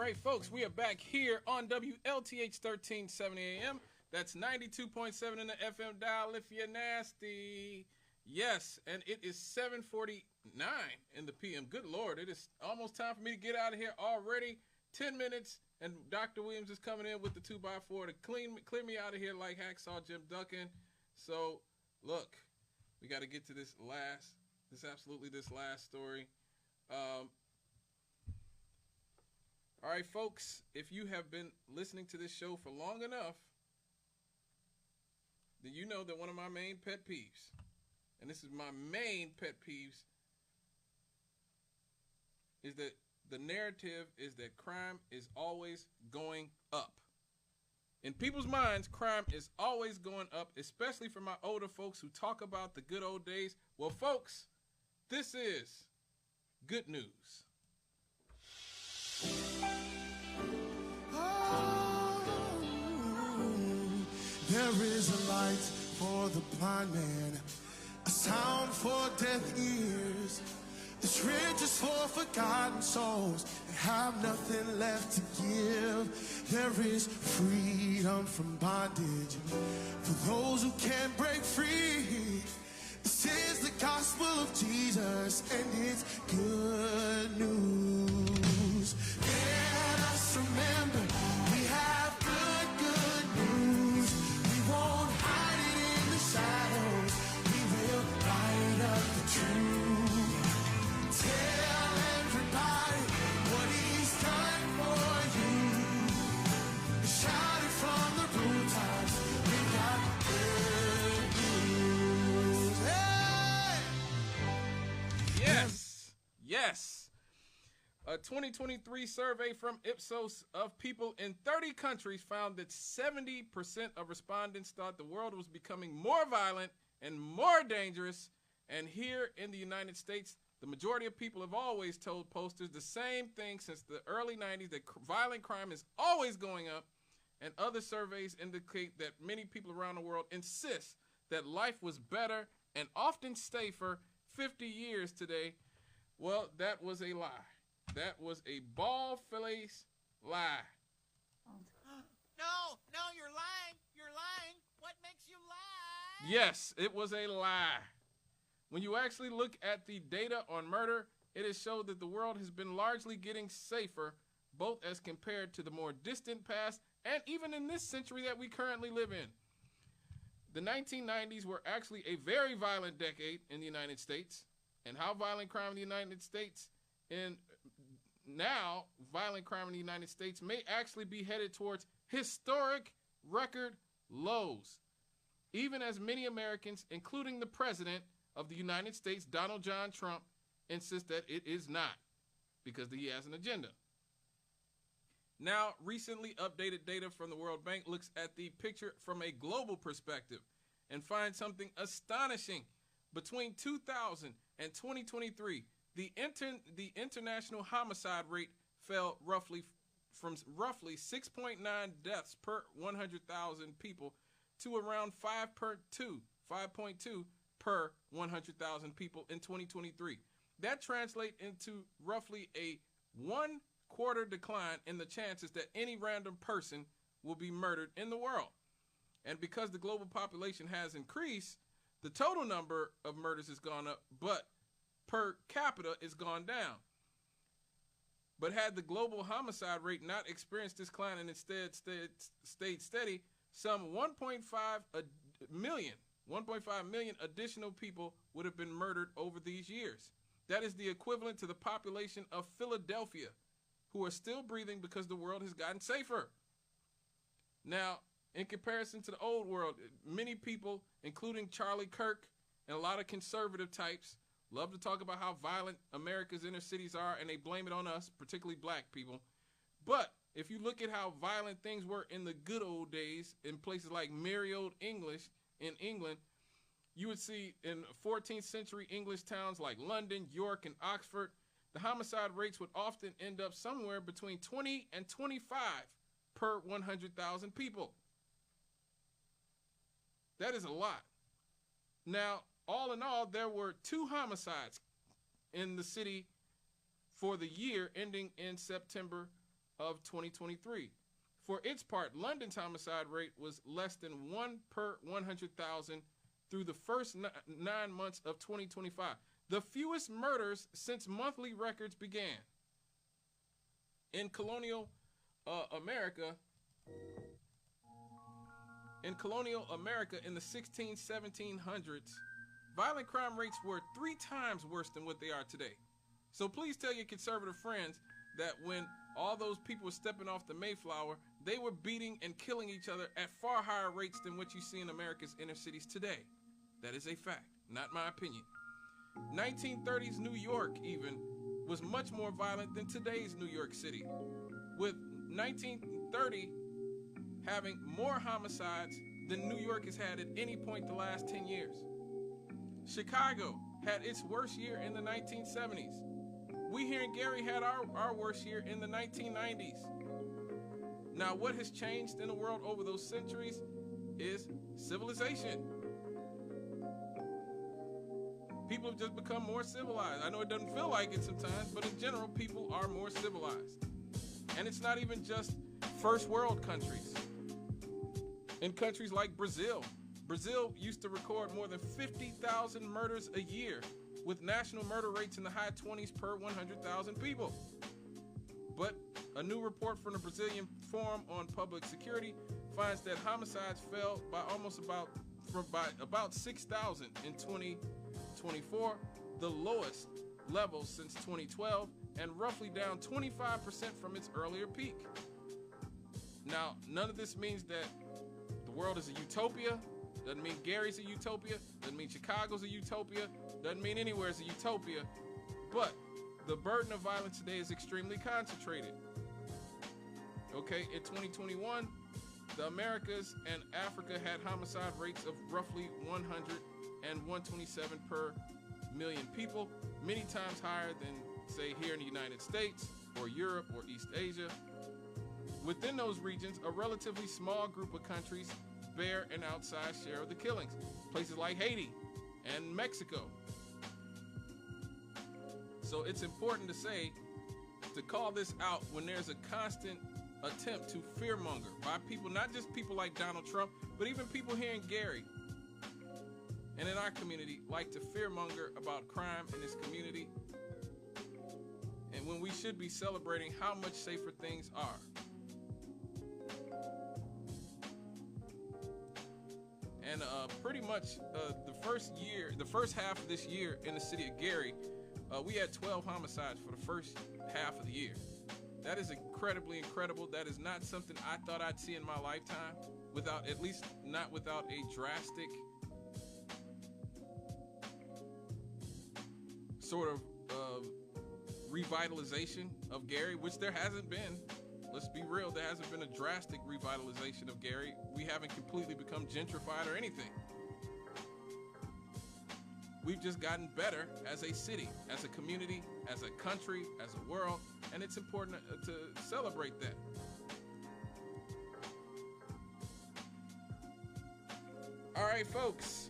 right, folks, we are back here on WLTH 1370 AM. That's 92.7 in the FM dial if you're nasty. Yes, and it is 7:49 in the PM. Good Lord, it is almost time for me to get out of here already. 10 minutes, and Dr. Williams is coming in with the 2x4 to clear me out of here like Hacksaw Jim Duncan. So, look, we got to get to this last story. All right, folks, if you have been listening to this show for long enough, then you know that one of my main pet peeves, and this is my main pet peeves, is that the narrative is that crime is always going up. In people's minds, crime is always going up, especially for my older folks who talk about the good old days. Well, folks, this is good news. There is a light for the blind man, a sound for deaf ears. There's riches for forgotten souls that have nothing left to give. There is freedom from bondage for those who can't break free. This is the gospel of Jesus, and it's good news. Let us remember we have good news. We won't hide it in the shadows. We will light up the truth. Tell everybody what he's done for you. Shout it from the rooftops. We got good news. Hey! Yes. A 2023 survey from Ipsos of people in 30 countries found that 70% of respondents thought the world was becoming more violent and more dangerous. And here in the United States, the majority of people have always told posters the same thing since the early 90s, that violent crime is always going up. And other surveys indicate that many people around the world insist that life was better and often safer 50 years today. Well, that was a lie. That was a bald-faced lie. No, you're lying. You're lying. What makes you lie? Yes, it was a lie. When you actually look at the data on murder, it has showed that the world has been largely getting safer, both as compared to the more distant past and even in this century that we currently live in. The 1990s were actually a very violent decade in the United States, and how violent crime in the United States now violent crime in the United States may actually be headed towards historic record lows, even as many Americans, including the President of the United States, Donald John Trump, insist that it is not, because he has an agenda. Now, recently updated data from the World Bank looks at the picture from a global perspective and finds something astonishing. Between 2000 and 2023, the international homicide rate fell from roughly 6.9 deaths per 100,000 people to around 5.2 per 100,000 people in 2023. That translates into roughly a 1/4 decline in the chances that any random person will be murdered in the world. And because the global population has increased, the total number of murders has gone up, but per capita is gone down. But had the global homicide rate not experienced this decline and instead stayed steady, some 1.5 million additional people would have been murdered over these years. That is the equivalent to the population of Philadelphia, who are still breathing because the world has gotten safer. Now, in comparison to the old world, many people, including Charlie Kirk and a lot of conservative types, love to talk about how violent America's inner cities are, and they blame it on us, particularly black people. But if you look at how violent things were in the good old days in places like merry old English in England, you would see in 14th century English towns like London, York, and Oxford, the homicide rates would often end up somewhere between 20 and 25 per 100,000 people. That is a lot. Now, all in all, there were 2 homicides in the city for the year ending in September of 2023. For its part, London's homicide rate was less than 1 per 100,000 through the first 9 months of 2025, the fewest murders since monthly records began. In colonial America, in the 1700s, violent crime rates were 3 times worse than what they are today. So please tell your conservative friends that when all those people were stepping off the Mayflower, they were beating and killing each other at far higher rates than what you see in America's inner cities today. That is a fact, not my opinion. 1930s New York even was much more violent than today's New York City, with 1930 having more homicides than New York has had at any point the last 10 years. Chicago had its worst year in the 1970s. We here in Gary had our worst year in the 1990s. Now, what has changed in the world over those centuries is civilization. People have just become more civilized. I know it doesn't feel like it sometimes, but in general, people are more civilized. And it's not even just first world countries. In countries like Brazil used to record more than 50,000 murders a year, with national murder rates in the high 20s per 100,000 people. But a new report from the Brazilian Forum on Public Security finds that homicides fell by about 6,000 in 2024, the lowest level since 2012, and roughly down 25% from its earlier peak. Now, none of this means that the world is a utopia. Doesn't mean Gary's a utopia. Doesn't mean Chicago's a utopia. Doesn't mean anywhere is a utopia. But the burden of violence today is extremely concentrated. Okay, in 2021, the Americas and Africa had homicide rates of roughly 100 and 127 per million people, many times higher than, say, here in the United States or Europe or East Asia. Within those regions, a relatively small group of countries bear an outsized share of the killings. Places like Haiti and Mexico. So it's important to call this out when there's a constant attempt to fearmonger by people, not just people like Donald Trump, but even people here in Gary and in our community like to fearmonger about crime in this community, and when we should be celebrating how much safer things are. And pretty much the first half of this year in the city of Gary, we had 12 homicides for the first half of the year. That is incredibly incredible. That is not something I thought I'd see in my lifetime, at least not without a drastic sort of revitalization of Gary, which there hasn't been. Let's be real, there hasn't been a drastic revitalization of Gary. We haven't completely become gentrified or anything. We've just gotten better as a city, as a community, as a country, as a world, and it's important to celebrate that. All right, folks.